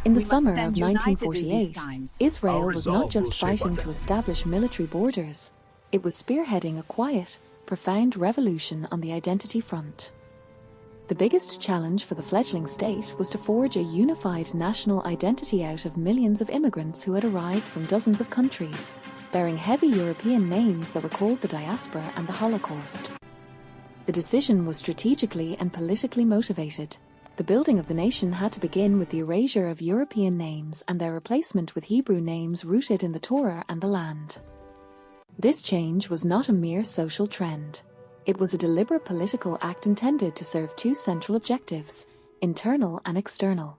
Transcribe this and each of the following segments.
In the summer of 1948, Israel was not just fighting to establish military borders, it was spearheading a quiet, profound revolution on the identity front. The biggest challenge for the fledgling state was to forge a unified national identity out of millions of immigrants who had arrived from dozens of countries, bearing heavy European names that recalled the diaspora and the Holocaust. The decision was strategically and politically motivated. The building of the nation had to begin with the erasure of European names and their replacement with Hebrew names rooted in the Torah and the land. This change was not a mere social trend. It was a deliberate political act intended to serve two central objectives, internal and external.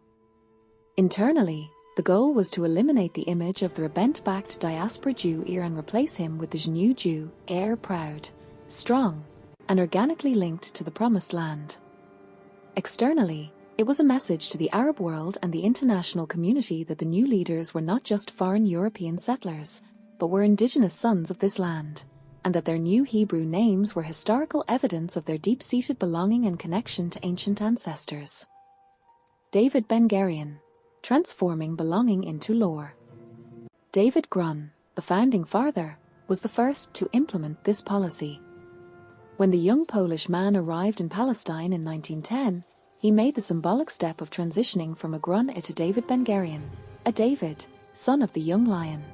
Internally, the goal was to eliminate the image of the bent-backed diaspora Jew and replace him with the new Jew, proud, strong, and organically linked to the Promised Land. Externally, it was a message to the Arab world and the international community that the new leaders were not just foreign European settlers, but were indigenous sons of this land, and that their new Hebrew names were historical evidence of their deep-seated belonging and connection to ancient ancestors. David Ben-Gurion, transforming belonging into lore. David Grun, the founding father, was the first to implement this policy. When the young Polish man arrived in Palestine in 1910, he made the symbolic step of transitioning from a Grun to David Ben-Gurion, a David, son of the young lion.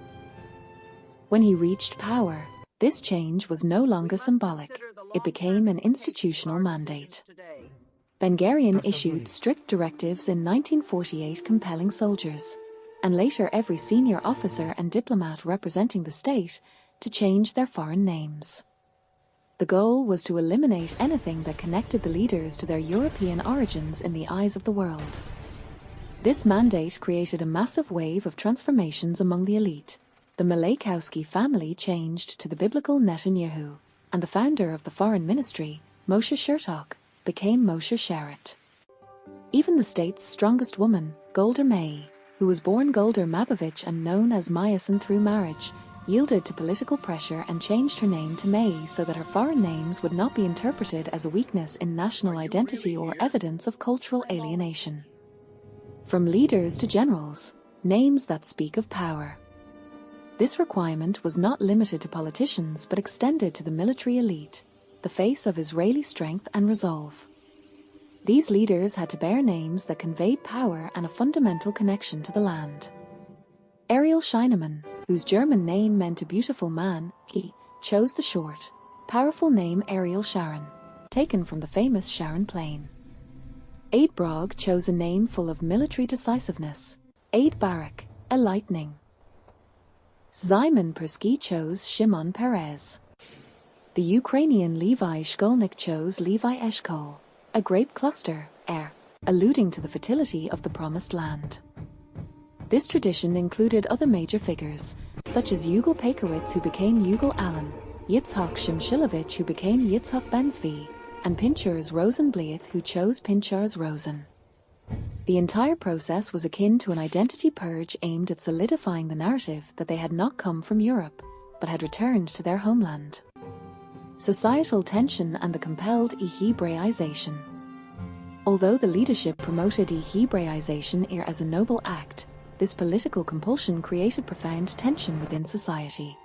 When he reached power, this change was no longer symbolic, it became an institutional mandate. Ben-Gurion issued strict directives in 1948 compelling soldiers, and later every senior officer and diplomat representing the state, to change their foreign names. The goal was to eliminate anything that connected the leaders to their European origins in the eyes of the world. This mandate created a massive wave of transformations among the elite. The Malachowski family changed to the biblical Netanyahu, and the founder of the foreign ministry, Moshe Sharett, became Moshe Sharett. Even the state's strongest woman, Golda Meir, who was born Golda Mabovitch and known as Meyerson through marriage, yielded to political pressure and changed her name to Meir so that her foreign names would not be interpreted as a weakness in national identity or evidence of cultural alienation. From leaders to generals, names that speak of power. This requirement was not limited to politicians but extended to the military elite, the face of Israeli strength and resolve. These leaders had to bear names that conveyed power and a fundamental connection to the land. Ariel Scheinermann, whose German name meant a beautiful man, chose the short, powerful name Ariel Sharon, taken from the famous Sharon Plain. Ehud Brog chose a name full of military decisiveness, Ehud Barak, a lightning. Perski chose Shimon Peres. The Ukrainian Levi Shkolnik chose Levi Eshkol, a grape cluster, alluding to the fertility of the Promised Land. This tradition included other major figures, such as Yugal Pekowitz, who became Yugal Allen, Yitzhak Shimshilovich, who became Yitzhak Ben-Zvi, and Pinchers Rosenblythe, who chose Pinchers Rosen. The entire process was akin to an identity purge aimed at solidifying the narrative that they had not come from Europe, but had returned to their homeland. Societal tension and the compelled Hebraization. Although the leadership promoted Hebraization as a noble act, this political compulsion created profound tension within society.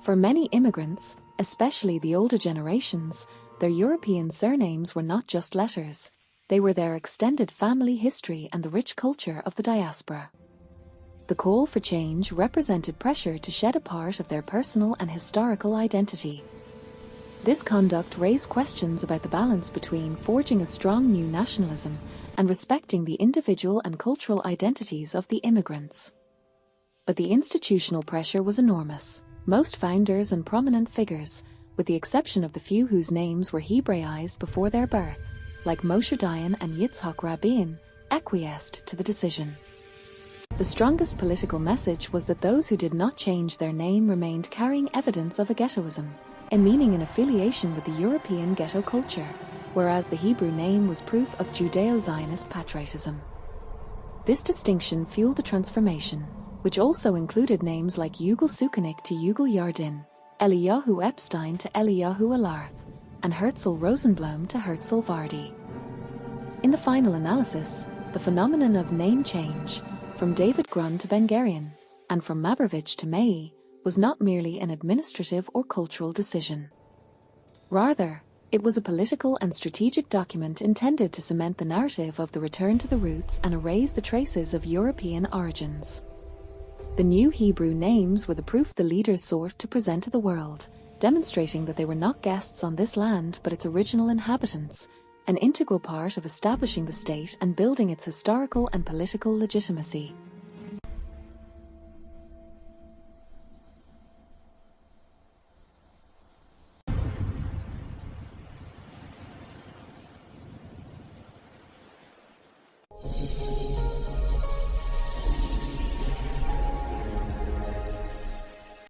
For many immigrants, especially the older generations, their European surnames were not just letters, they were their extended family history and the rich culture of the diaspora. The call for change represented pressure to shed a part of their personal and historical identity. This conduct raised questions about the balance between forging a strong new nationalism and respecting the individual and cultural identities of the immigrants. But the institutional pressure was enormous. Most founders and prominent figures, with the exception of the few whose names were Hebraized before their birth, like Moshe Dayan and Yitzhak Rabin, acquiesced to the decision. The strongest political message was that those who did not change their name remained carrying evidence of a ghettoism, a meaning and affiliation with the European ghetto culture, whereas the Hebrew name was proof of Judeo-Zionist patriotism. This distinction fueled the transformation, which also included names like Yugal Sukenik to Yugal Yardin, Eliyahu Epstein to Eliyahu Alarth, and Herzl Rosenblum to Herzl Vardi. In the final analysis, The phenomenon of name change, from David Grun to Ben-Gurion, and from Mabovitch to May, was not merely an administrative or cultural decision. Rather, it was a political and strategic document intended to cement the narrative of the return to the roots and erase the traces of European origins. The new Hebrew names were the proof the leaders sought to present to the world, demonstrating that they were not guests on this land but its original inhabitants, an integral part of establishing the state and building its historical and political legitimacy.